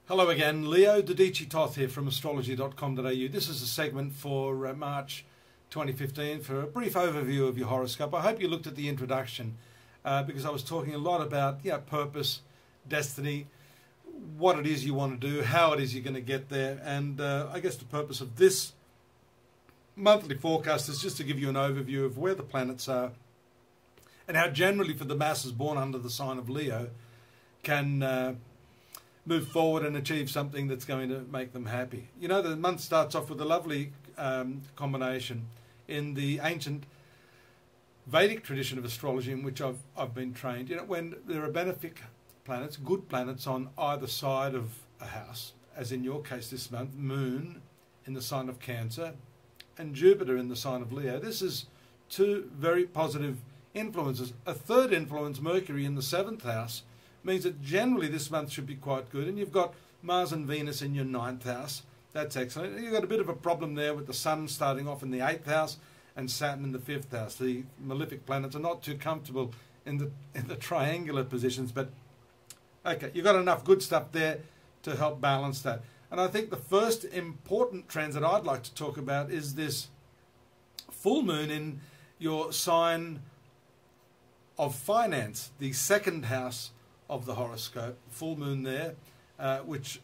Hello again, Leo, Dadhichi Toth here from astrology.com.au. This is a segment for March 2015 for a brief overview of your horoscope. I hope you looked at the introduction because I was talking a lot about purpose, destiny, what it is you want to do, how it is you're going to get there, and I guess the purpose of this monthly forecast is just to give you an overview of where the planets are and how generally for the masses born under the sign of Leo can move forward and achieve something that's going to make them happy. You know, the month starts off with a lovely combination in the ancient Vedic tradition of astrology in which I've been trained. You know, when there are benefic planets, good planets on either side of a house, as in your case this month, Moon in the sign of Cancer and Jupiter in the sign of Leo. This is two very positive influences. A third influence, Mercury in the 7th house, means that generally this month should be quite good. And you've got Mars and Venus in your 9th house. That's excellent. You've got a bit of a problem there with the Sun starting off in the 8th house and Saturn in the 5th house. The malefic planets are not too comfortable in the triangular positions, but okay, you've got enough good stuff there to help balance that. And I think the first important transit I'd like to talk about is this full moon in your sign of finance, the 2nd house of the horoscope, full moon there, which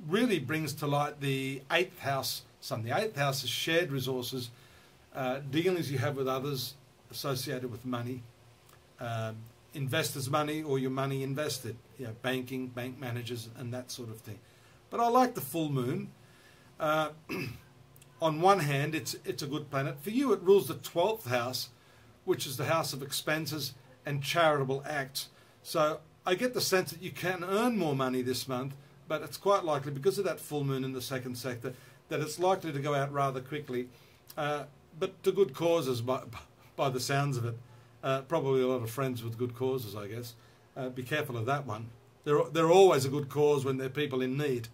really brings to light the 8th house sun. The 8th house is shared resources, dealings you have with others associated with money, investors' money or your money invested, banking, bank managers and that sort of thing. But I like the full moon. On one hand, it's a good planet. For you, it rules the 12th house, which is the house of expenses and charitable acts. So I get the sense that you can earn more money this month, but it's quite likely, because of that full moon in the 2nd sector, that it's likely to go out rather quickly, but to good causes by the sounds of it. Probably a lot of friends with good causes, I guess. Be careful of that one. They're always a good cause when they're people in need.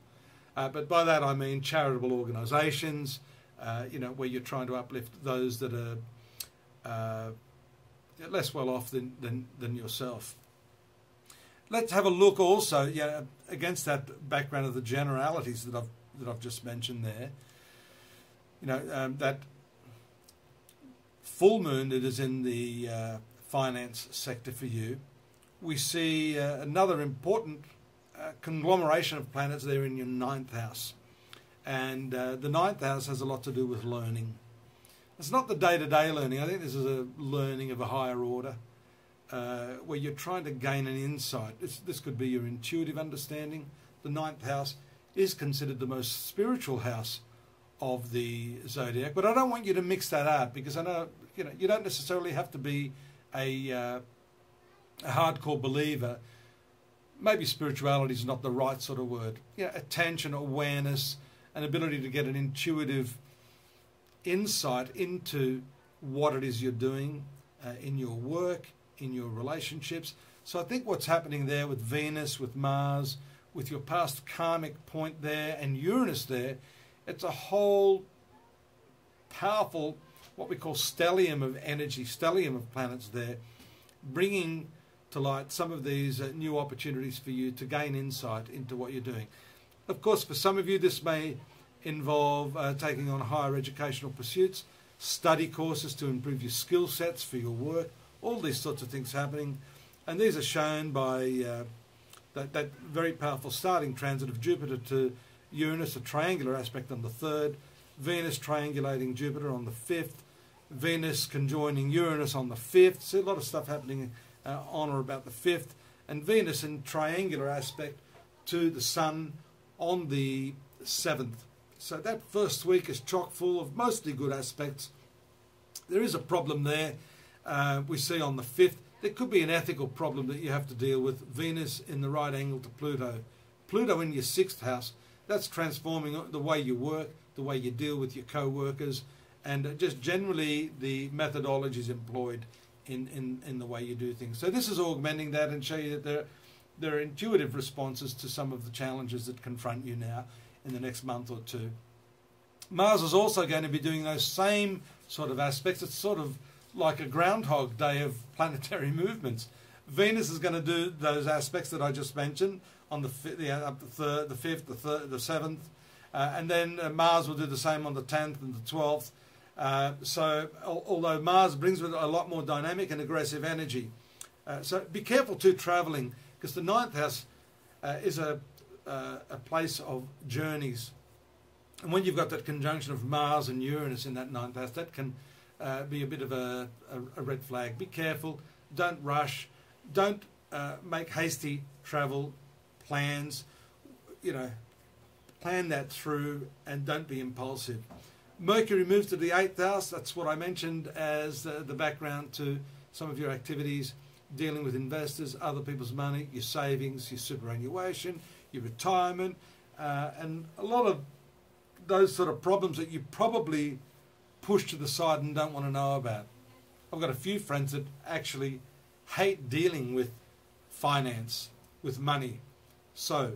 But by that I mean charitable organisations, where you're trying to uplift those that are less well off than yourself. Let's have a look also, against that background of the generalities that I've just mentioned there. That full moon that is in the finance sector for you. We see another important conglomeration of planets there in your 9th house, and the 9th house has a lot to do with learning. It's not the day-to-day learning. I think this is a learning of a higher order. Where you're trying to gain an insight. This could be your intuitive understanding. The 9th house is considered the most spiritual house of the zodiac, but I don't want you to mix that up, because I know you don't necessarily have to be a hardcore believer. Maybe spirituality is not the right sort of word. Attention, awareness, an ability to get an intuitive insight into what it is you're doing in your work, in your relationships. So I think what's happening there with Venus, with Mars, with your past karmic point there and Uranus there, it's a whole powerful, what we call stellium of energy, stellium of planets there, bringing to light some of these new opportunities for you to gain insight into what you're doing. Of course, for some of you this may involve taking on higher educational pursuits, study courses to improve your skill sets for your work, all these sorts of things happening, and these are shown by that very powerful starting transit of Jupiter to Uranus, a triangular aspect on the 3rd, Venus triangulating Jupiter on the 5th, Venus conjoining Uranus on the 5th, so a lot of stuff happening on or about the 5th, and Venus in triangular aspect to the Sun on the 7th. So that first week is chock full of mostly good aspects. There is a problem there. We see on the 5th, there could be an ethical problem that you have to deal with. Venus in the right angle to Pluto. Pluto in your 6th house, that's transforming the way you work, the way you deal with your co-workers, and just generally the methodologies employed in the way you do things. So this is augmenting that and show you that there are intuitive responses to some of the challenges that confront you now in the next month or two. Mars is also going to be doing those same sort of aspects. It's sort of like a Groundhog Day of planetary movements. Venus is going to do those aspects that I just mentioned on the third, the fifth, the seventh, and then Mars will do the same on the 10th and the 12th. So although Mars brings with it a lot more dynamic and aggressive energy, so be careful too travelling, because the ninth house is a place of journeys. And when you've got that conjunction of Mars and Uranus in that ninth house, that can be a bit of a red flag. Be careful, don't rush, don't make hasty travel plans. You know, plan that through and don't be impulsive. Mercury moves to the 8th house. That's what I mentioned as the background to some of your activities, dealing with investors, other people's money, your savings, your superannuation, your retirement, and a lot of those sort of problems that you probably push to the side and don't want to know about. I've got a few friends that actually hate dealing with finance, with money. So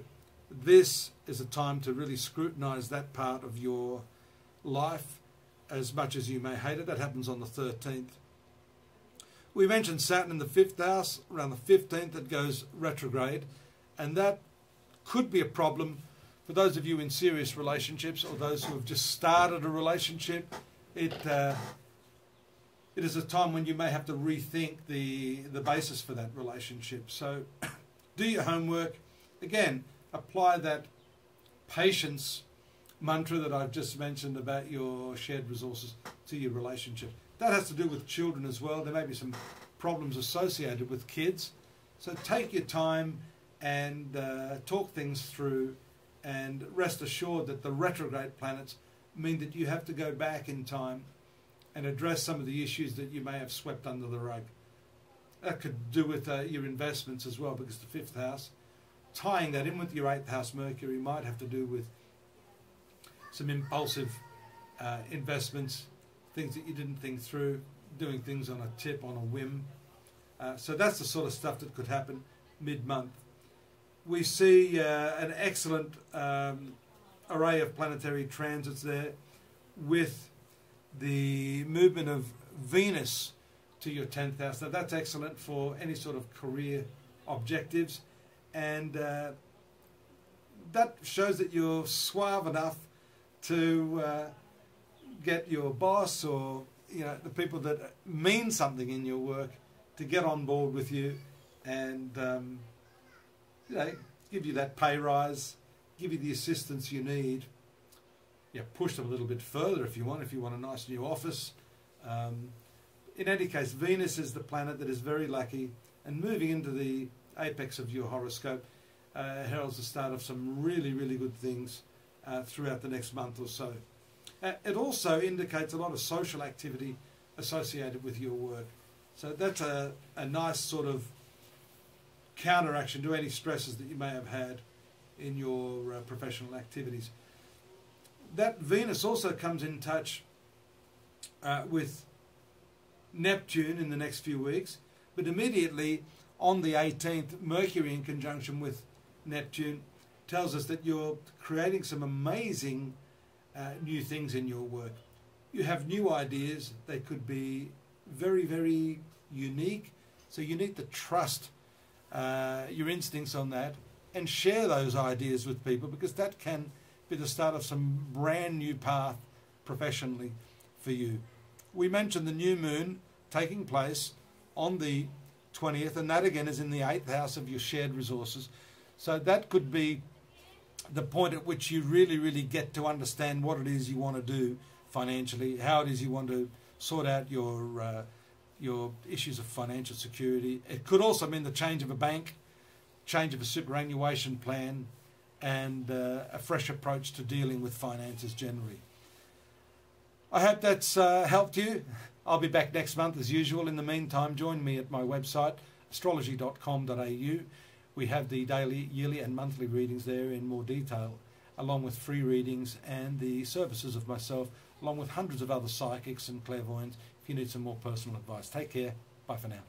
this is a time to really scrutinise that part of your life as much as you may hate it. That happens on the 13th. We mentioned Saturn in the 5th house. Around the 15th it goes retrograde, and that could be a problem for those of you in serious relationships or those who have just started a relationship. It is a time when you may have to rethink the basis for that relationship. So do your homework. Again, apply that patience mantra that I've just mentioned about your shared resources to your relationship. That has to do with children as well. There may be some problems associated with kids. So take your time and talk things through, and rest assured that the retrograde planets mean that you have to go back in time and address some of the issues that you may have swept under the rug. That could do with your investments as well, because the 5th house, tying that in with your 8th house Mercury, might have to do with some impulsive investments, things that you didn't think through, doing things on a tip, on a whim. So that's the sort of stuff that could happen mid-month. We see an excellent array of planetary transits there, with the movement of Venus to your 10th house. Now that's excellent for any sort of career objectives, and that shows that you're suave enough to get your boss or the people that mean something in your work to get on board with you and give you that pay rise, give you the assistance you need. Push them a little bit further if you want a nice new office. In any case, Venus is the planet that is very lucky, and moving into the apex of your horoscope heralds the start of some really, really good things throughout the next month or so. It also indicates a lot of social activity associated with your work. So that's a nice sort of counteraction to any stresses that you may have had in your professional activities. That Venus also comes in touch with Neptune in the next few weeks, but immediately on the 18th, Mercury in conjunction with Neptune tells us that you're creating some amazing new things in your work. You have new ideas. They could be very, very unique, so you need to trust your instincts on that and share those ideas with people, because that can be the start of some brand new path professionally for you. We mentioned the new moon taking place on the 20th, and that again is in the 8th house of your shared resources. So that could be the point at which you really, really get to understand what it is you want to do financially, how it is you want to sort out your issues of financial security. It could also mean the change of a bank, change of a superannuation plan, and a fresh approach to dealing with finances generally. I hope that's helped you. I'll be back next month as usual. In the meantime, join me at my website, astrology.com.au. We have the daily, yearly and monthly readings there in more detail, along with free readings and the services of myself, along with hundreds of other psychics and clairvoyants if you need some more personal advice. Take care. Bye for now.